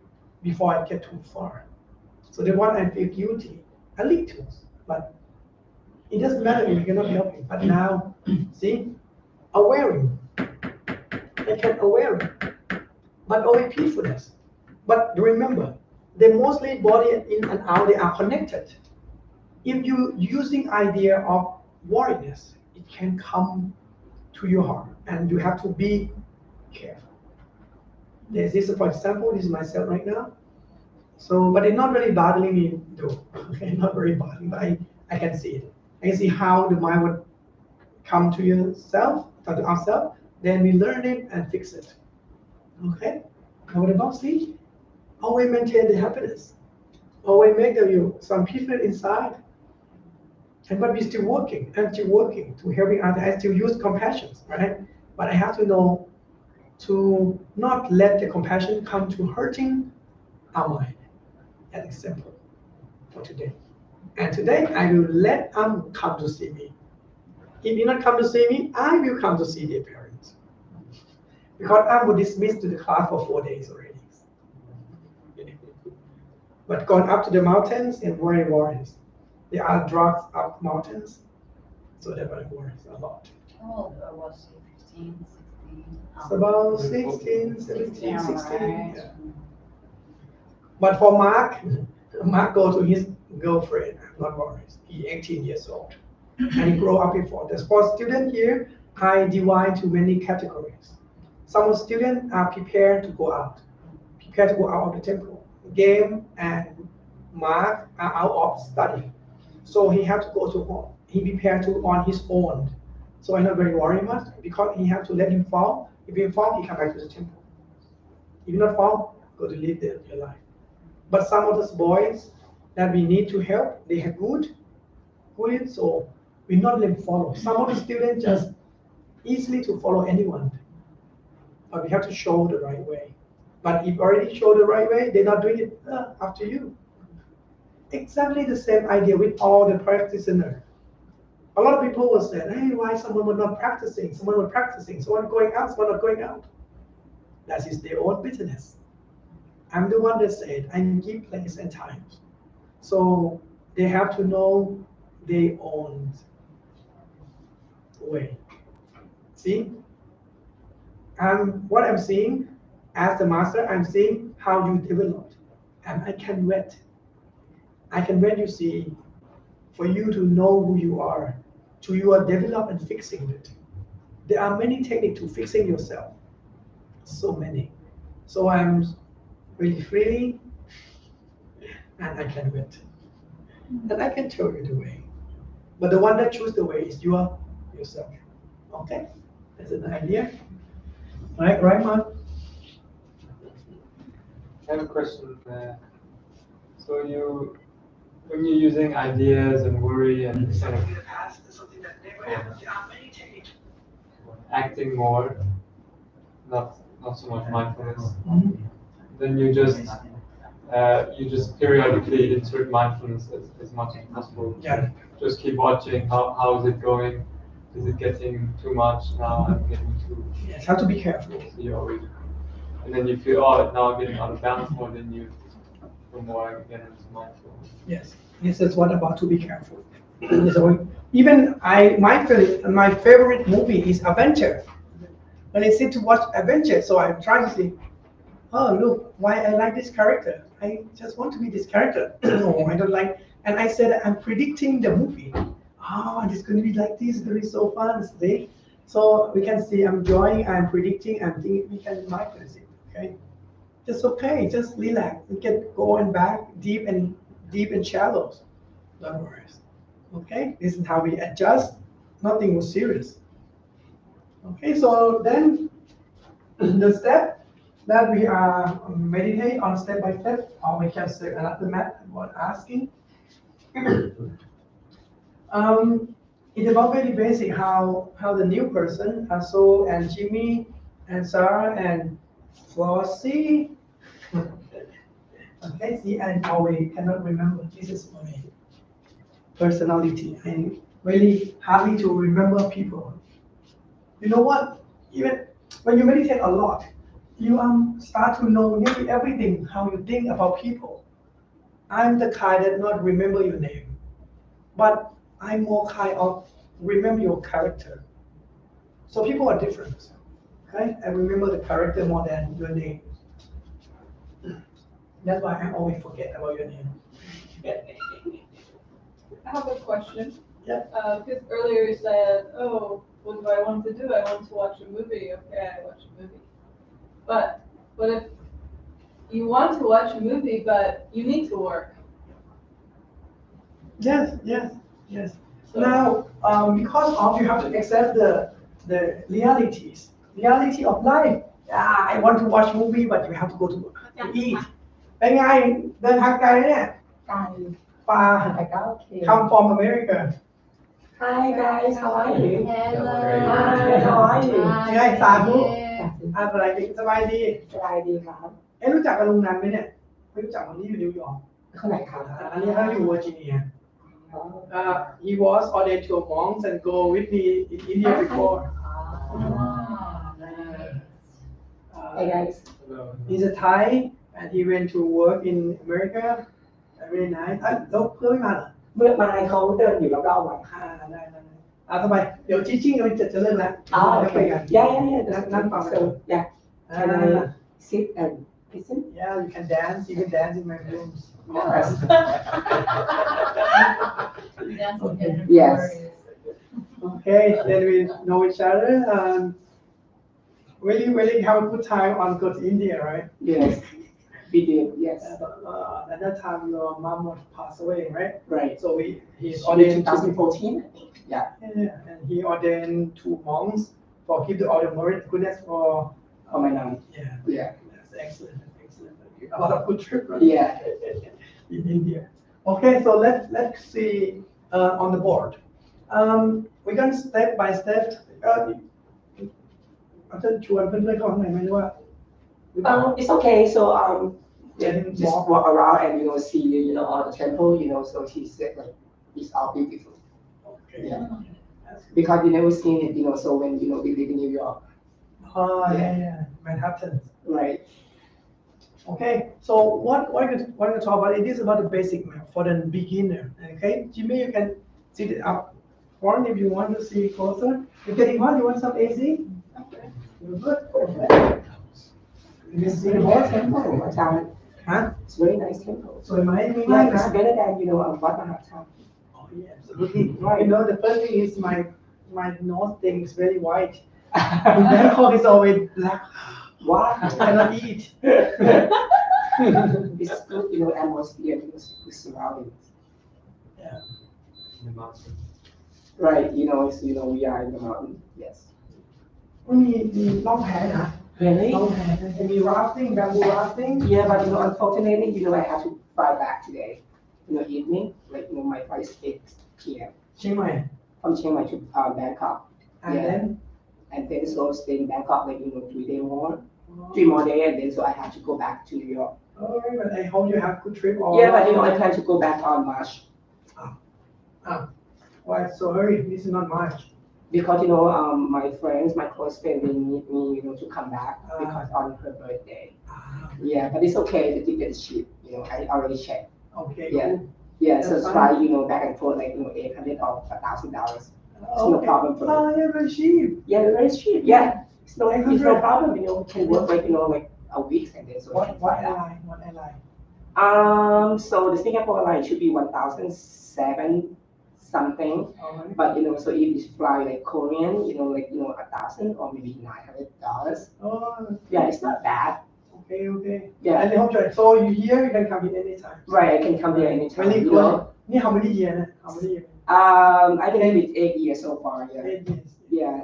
before I get too far. So the one I feel guilty, I lead to us, but it doesn't matter if you cannot help him. But now, see, awareing. I can aware, but only peacefulness. But remember, they mostly body in and out, they are connected. If you using idea of worriness, it can come to your heart, and you have to be careful. There's this, for example, this is myself right now. So, but it's not really bothering me though. Okay, not very bothering, but I can see it. I can see how the mind would come to yourself, to ourselves, then we learn it and fix it. Okay? And what about see? Always maintain the happiness. Always make you some peaceful inside. And but we're still working. I'm still working to helping others. I still use compassion, right? But I have to know to not let the compassion come to hurting our mind. That is simple for today. And today I will let them come to see me. If you not come to see me, I will come to see their parents. Because I was dismissed to the class for 4 days already. But gone up to the mountains and very worries. There are drugs up mountains, so that worries a lot. How old was he? 15, 16? It's about 16, 17, Yeah, 16. right. Yeah. But for Mark go to his girlfriend, not worried. He's 18 years old. And he grew up before. The sports student here, I divide to many categories. Some students are prepared to go out of the temple. Game and Mark are out of study. So he have to go to home. He prepared to on his own. So I'm not very worried much because he have to let him fall. If he fall, he come back to the temple. If he not fall, go to live their life. But some of those boys that we need to help, they have good, so we not let them follow. Some of the students just easily to follow anyone. But we have to show the right way. But if already show the right way, they're not doing it, up to you. Exactly the same idea with all the practitioners. A lot of people will say, hey, why someone was not practicing? Someone was practicing, someone going out, someone not going out. That is their own business. I'm the one that said I give place and time. So they have to know their own way. See? What I'm seeing as the master, I'm seeing how you developed. And I can wait. I can wait, you see, for you to know who you are, to you are develop and fixing it. There are many techniques to fixing yourself. So many. So I'm really free and I can wait. And I can tell you the way. But the one that choose the way is yourself. Okay? That's an idea. Right, Mark? I have a question. So when you're using ideas and worry and kind of acting more, not so much mindfulness, then you just periodically insert mindfulness as much as possible. Yeah. Just keep watching how is it going. Is it getting too much now? I'm getting too. Yes, have to be careful. And then you feel, oh, now I'm getting out of balance more, then you feel more again into mindfulness. Yes, this is what about to be careful. So even my favorite movie is adventure. When I sit to watch adventure, so I'm trying to see, oh look, why I like this character. I just want to be this character. No, I don't like. And I said I'm predicting the movie. Oh, it's going to be like this. It's going to be so fun. See? So we can see I'm enjoying, I'm predicting, I'm thinking we can mindfulness it. Okay, just okay, just relax. We can go and back deep and shallow. Don't worry. Okay, this is how we adjust. Nothing was serious. Okay, so then the step that we are meditate on step by step, or we can say another method what asking. It's about very basic how the new person, Sol and Jimmy and Sarah and Flossie. Okay, see, and always cannot remember. This is my personality. I really hardly to remember people. You know what? Even when you meditate a lot, you start to know nearly everything how you think about people. I'm the kind that not remember your name, but I'm more kind of remember your character. So people are different. Okay, I remember the character more than your name. That's why I always forget about your name. I have a question. Yeah. Because earlier you said, oh, what do I want to do? I want to watch a movie. Okay, I watch a movie. But what if you want to watch a movie, but you need to work? Yes. So, Now, because of you have to accept the reality of life. I want to watch movie, but you have to go to eat. เป็นไงเดินทางไกลเนี่ย ไกล ปลา แต่ก็โอเค come from America. Hi guys, how are you? Hello. Hi, how are you? ยังไงสาธุอะไรดีสบายดี สบายดีครับ รู้จักกับลุงนันไหมเนี่ยไม่รู้จักคนนี้อยู่นิวยอร์ก คนไหนครับ อันนี้เขาอยู่เวอร์จิเนีย he was ordained to a monk and go with me in India before. Hey guys. He's a Thai and he went to work in America. Very nice. แล้วเพื่อนไม่มาเหรอ เมื่อมาเขาเดินอยู่รอบๆไว้ ได้ทำไมเดี๋ยวจี้ๆกันจะเลิกแล้ว อ๋อโอ แล้ว เค ไปกัน นั่งฟัง so yeah can I sit and listen Yeah, you can dance, even dance in my rooms. Yes. Dancing in the Yes. forest. Okay, then we know each other. Really have a good time on go to India, right? yes we did yes At that time, your mom was passed away, right? right So he's in ordained 2014 yeah and he ordained 2 monks for give the order merit goodness for oh my god yeah. That's excellent. A lot of good trip, right? yeah In India. Okay, so let's see on the board. We're going step by step. อาจารย์ชวนเพื่อนๆเข้าข้างในไหมหรือว่า it's okay so Getting just walk around and see all the temple so she said like it's all beautiful Okay. yeah because you never seen it so when we live in New York Oh yeah, Manhattan. right Okay, so what I'm going to talk about, it is about the basic map for the beginner. Okay, Jimmy, you can sit it up front if you want to see closer. You're getting hot, you want some AC? Okay, you're good. Okay. You can see the whole temple. Ajahn. Huh? It's very nice temple. So am I doing Yeah, like it's that? better than Wat Chom. Oh yeah, absolutely. Right. You know, the first thing is my nose thing is very white. In Bangkok, it's always black. Wow. I cannot eat. It's good, atmosphere, good surroundings. Yeah. The master. Right, we are in the mountain. Yes. มีล่องแพนะ Really? ล่องแพจะมี rafting bamboo rafting Yeah, but unfortunately, I have to fly back today. Evening, my flight is 8 p.m. เชียงใหม่ from Chiang Mai to Bangkok. and Yeah. then And then so stay in Bangkok 3 more days, and then so I have to go back to New York. oh, but I hope you have good trip all Yeah, but I plan to go back on March why so early, this is not much. because my friends, my close friends, they need me to come back because on her birthday. Yeah, but it's okay. The ticket is cheap. I already checked. Okay, Yeah. cool. Yeah, so That's it's fine. fly back and forth like $800 or $1,000. It's no Okay. problem for me. Oh, yeah, very cheap. Yeah, very cheap. Yeah, it's no 800. problem. We can work like a week and then so we can What fly out. airline? What airline? So the Singapore line should be 1,007 something, Alright. but so if you fly like Korean, like 1,000 or maybe $900. Oh, Yeah, it's not bad. okay. Yeah. I hope so. So you here, you can come in anytime. Right, I can come here anytime. Very good. นี่ how many years นะ how many years I believe it's 8 years so far. Yeah. 8 years. Yeah,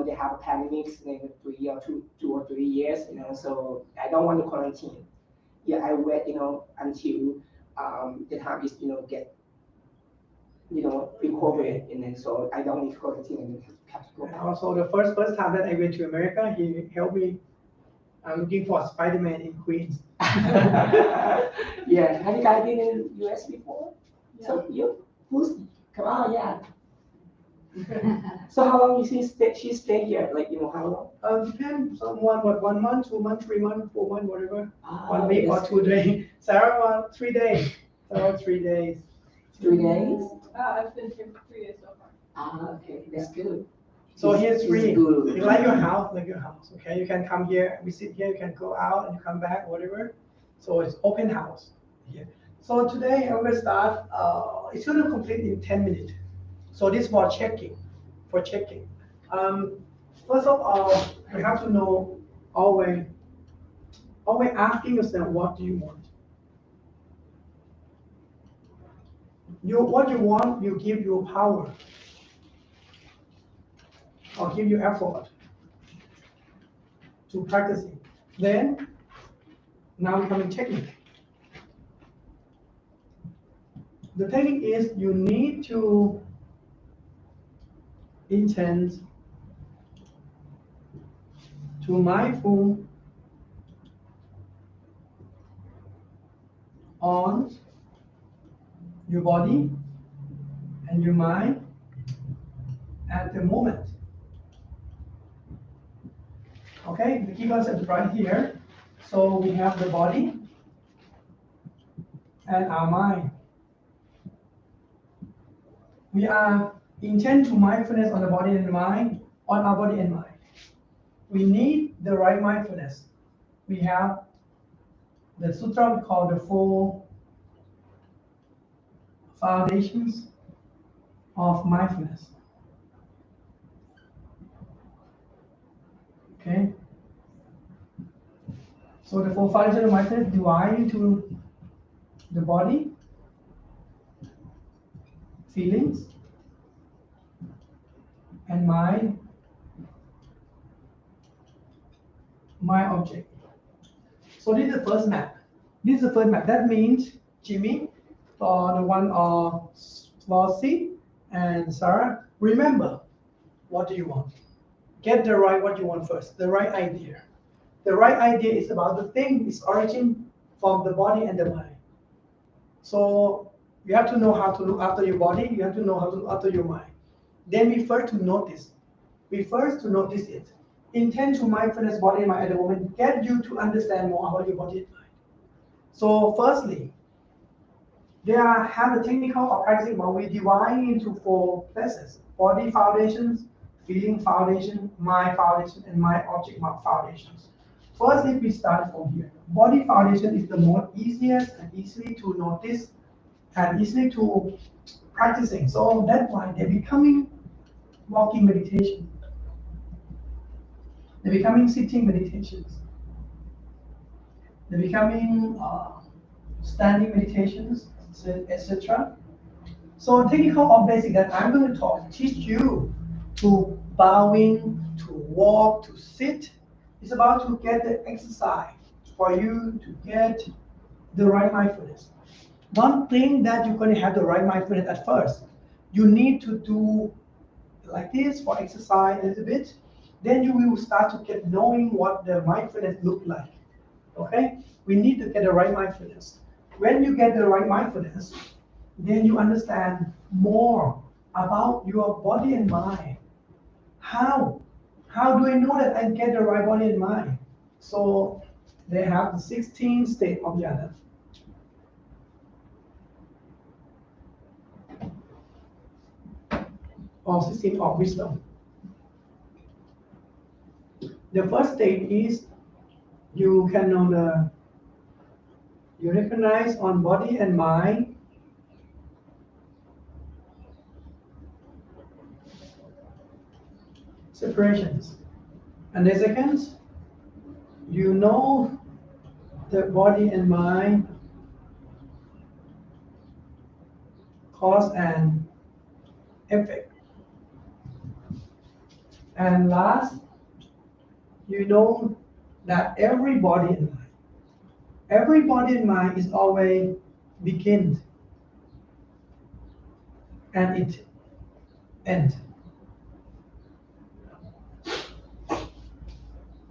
they have a pandemic, maybe 2 or 3 years, so I don't want to quarantine. Yeah, I wait, until the time is, get, recovered, and then so I don't need to quarantine and then have to go And back. also the first time that I went to America, he helped me. I'm looking for Spider-Man in Queens. Yeah, have you guys been in US before? So come on, yeah. So how long you she stay here? Like, how long? Depends. Someone, 1 month, 2 months, 3 months, 4 months, whatever. 1 week or that's 2 days. Sarah, 3 days. Sarah, 3 days. 3 days? I've been here for 3 days so far. Okay, that's good. So here's It's free. good. You like your house, okay? You can come here, we sit here, you can go out and you come back, whatever. So it's open house here. So today I'm going to start, it's going to complete in 10 minutes. So this for checking. First of all, you have to know always asking yourself, what do you want? What you want, you give your power. Or give you effort to practicing. Then, now we come in technique. The technique is you need to intend to mindful on your body and your mind at the moment. Okay, the key concept is right here. So we have the body and our mind. We are intend to mindfulness on the body and mind, on our body and mind. We need the right mindfulness. We have the sutra called the 4 foundations of mindfulness. Okay. So the 4 foundations of mindfulness divide into the body, feelings, and mind object. So this is the first map. That means, Jimmy, for the one of Flossie and Sarah, remember, what do you want? Get the right what you want first, the right idea. The right idea is about the thing, its origin from the body and the mind. So you have to know how to look after your body, you have to know how to look after your mind. Then we first to notice it. Intend to mindfulness body and mind at the moment, get you to understand more about your body and mind. So firstly, have the technical of practicing, but we divide into 4 places: body foundations, feeling foundation, mind foundation, and mind object foundations. Firstly, we start from here. Body foundation is the most easiest and easily to notice and easily to practicing. So that's why they're becoming walking meditation. They're becoming sitting meditations. They're becoming standing meditations, etc. So technical or basic that I'm going to teach you to bowing, to walk, to sit. It's about to get the exercise for you to get the right mindfulness. One thing that you're going to have the right mindfulness at first, you need to do like this for exercise a little bit. Then you will start to get knowing what the mindfulness look like. Okay? We need to get the right mindfulness. When you get the right mindfulness, then you understand more about your body and mind. How? How do I know that I get the right body and mind? So they have the 16 state of jhana. Or 16 of wisdom. The first state is you can know you recognize on body and mind separations. And the second, you know the body and mind cause and effect. And last, you know that every body and mind is always begin and it end.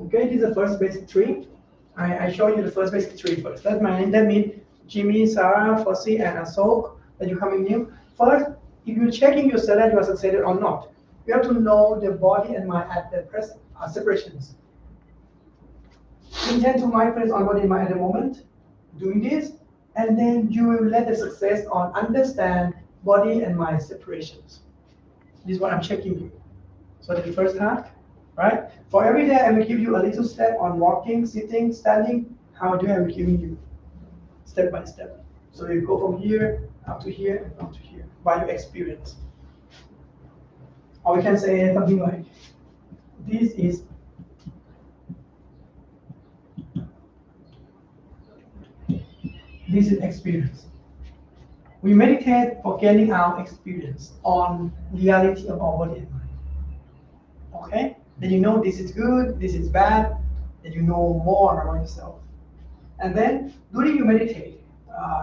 Okay, this is the first basic tree. I show you the first basic tree first. That means Jimmy, Sarah, Fossey, and Asok that you coming new. First, if you're checking yourself that you are succeeded or not, you have to know the body and mind at the present separations. Intend to mindfulness on body and mind at the moment, doing this, and then you will let the success on understand body and mind separations. This is what I'm checking you. So the first half, right? For every day, I will give you a little step on walking, sitting, standing. How do I will giving you step by step? So you go from here up to here and up to here by your experience. Or we can say something like, this is experience. We meditate for getting our experience on reality of our body and mind. Okay? Then you know this is good, this is bad, then you know more about yourself. And then during you meditate,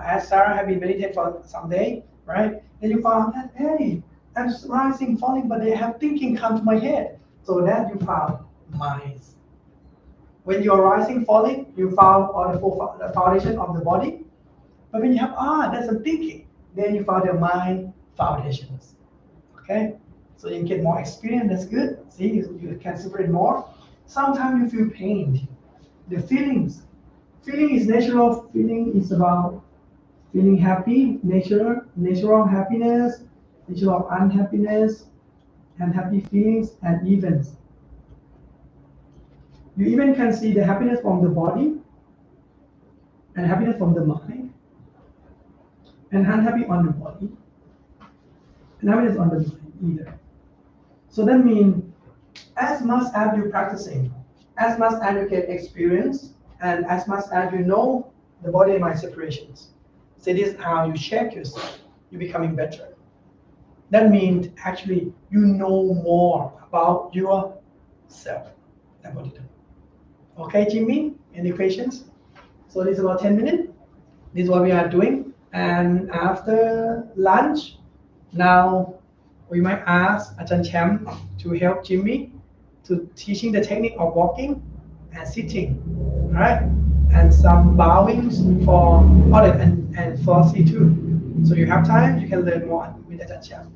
as Sarah had been meditating for some day, right? Then you found that, hey, I'm rising, falling, but they have thinking come to my head. So that you found minds. When you are rising, falling, you found the foundation of the body. But when you have, that's a thinking, then you found the mind foundations. Okay? So you get more experience, that's good. See, you can separate more. Sometimes you feel pain. The feelings. Feeling is natural. Feeling is about feeling happy, natural happiness, natural unhappiness, unhappy feelings, and events. You even can see the happiness from the body, and happiness from the mind, and unhappy on the body, and happiness on the mind either. So that means as much as you're practicing, as much as you get experience, and as much as you know the body and mind separations. So this is how you check yourself. You're becoming better. That means actually you know more about yourself. Okay, Jimmy? Any questions? So this is about 10 minutes. This is what we are doing. And after lunch, now we might ask Ajahn Cham to help Jimmy to teaching the technique of walking and sitting, right? And some bowings for audit and for C2. So you have time, you can learn more with Ajahn Cham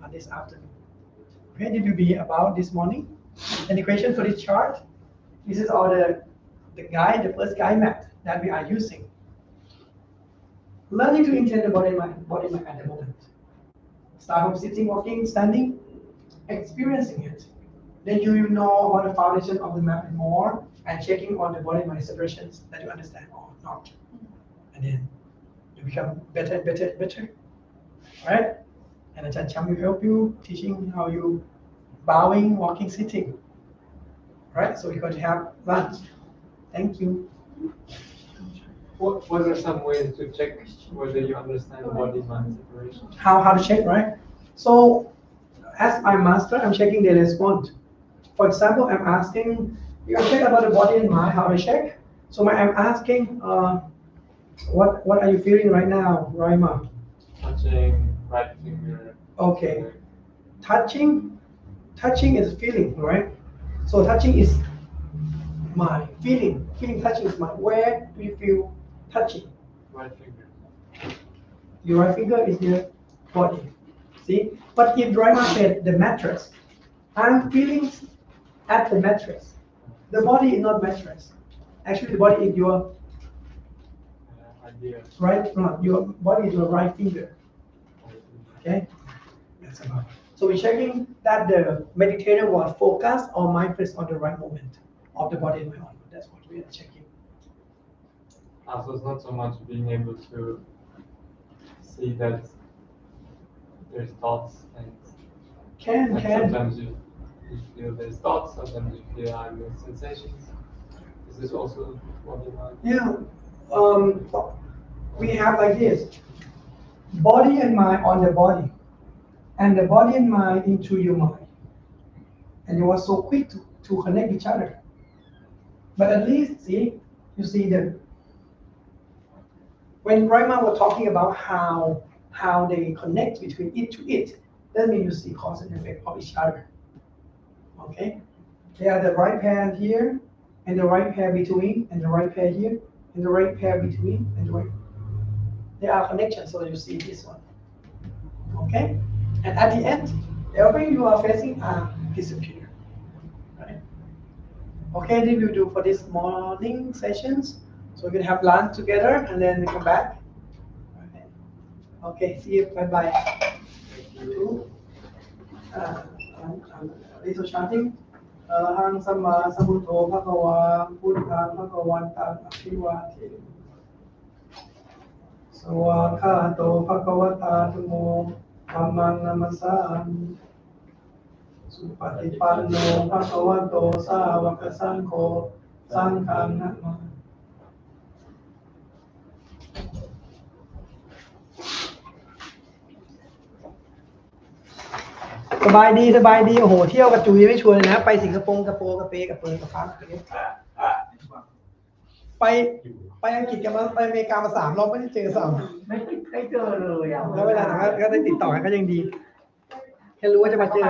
on this afternoon. Okay, this will be about this morning. Any question for this chart? This is all the guide, the first guide map that we are using. Learning to intend the body mind at the moment. Start from sitting, walking, standing, experiencing it. Then you will know about the foundation of the map more and checking on the body mind separations that you understand or not. And then you become better and better and better. Right? And Ajahn Chang will help you teaching how you bowing, walking, sitting. Right? So we're going to have lunch. Thank you. What are some ways to check whether you understand body-mind separation? How to check, right? So as my master, I'm checking the response. For example, I'm asking, you check about the body and mind, how to check. So I'm asking, what are you feeling right now, Raima? Touching right finger. Okay. Touching is feeling, right? So touching is mind. Feeling touching is mind. Where do you feel touching? Right finger. Your right finger is your body. See? But if Raima said the mattress, I'm feeling at the mattress. The body is not mattress. Actually, the body is your Idea. right. No, your body is your right finger. Okay, that's about. So we're checking that the meditator was focused or mindfulness on the right moment of the body and mind. That's what we are checking. So it's not so much being able to see that there's thoughts and sometimes you feel there's thoughts, sometimes you feel there's sensations. Is this also body mind? Yeah. We have like this. Body and mind on the body. And the body and mind into your mind. And you are so quick to connect each other. But at least, you see that when Raima was talking about how they connect between it to it, that means you see cause and effect of each other. Okay? They are the right pair here, and the right pair between, and the right pair here, and the right pair between, and the right. They are connections, so you see this one. Okay? And at the end, everything you are facing disappear. Right? Okay, this we'll do for this morning sessions. So we're gonna have lunch together and then we come back. Okay, see you. Bye-bye. Thank you. Little chanting. Arahang Samma Sambuddho Bhagava Buddha Bhagavantan Aภิvāte. Sawakkato Bhagavata Dhummo Dhammang Namasami. Supatipanno Bhagavato Sāvaka Saṅkho Saṅghang Namami. สบายดีโอ้โหเที่ยวกับจุยไม่ชวนเลยนะไปสิงคโปร์กับเปกับเปิงกับฟ้าไปอังกฤษกันมาไปอเมริกามา3 รอบไม่ได้เจอไม่เจอเลยแล้วเวลาก็ได้ติดต่อกันก็ยังดีแค่รู้ว่าจะมาเจอ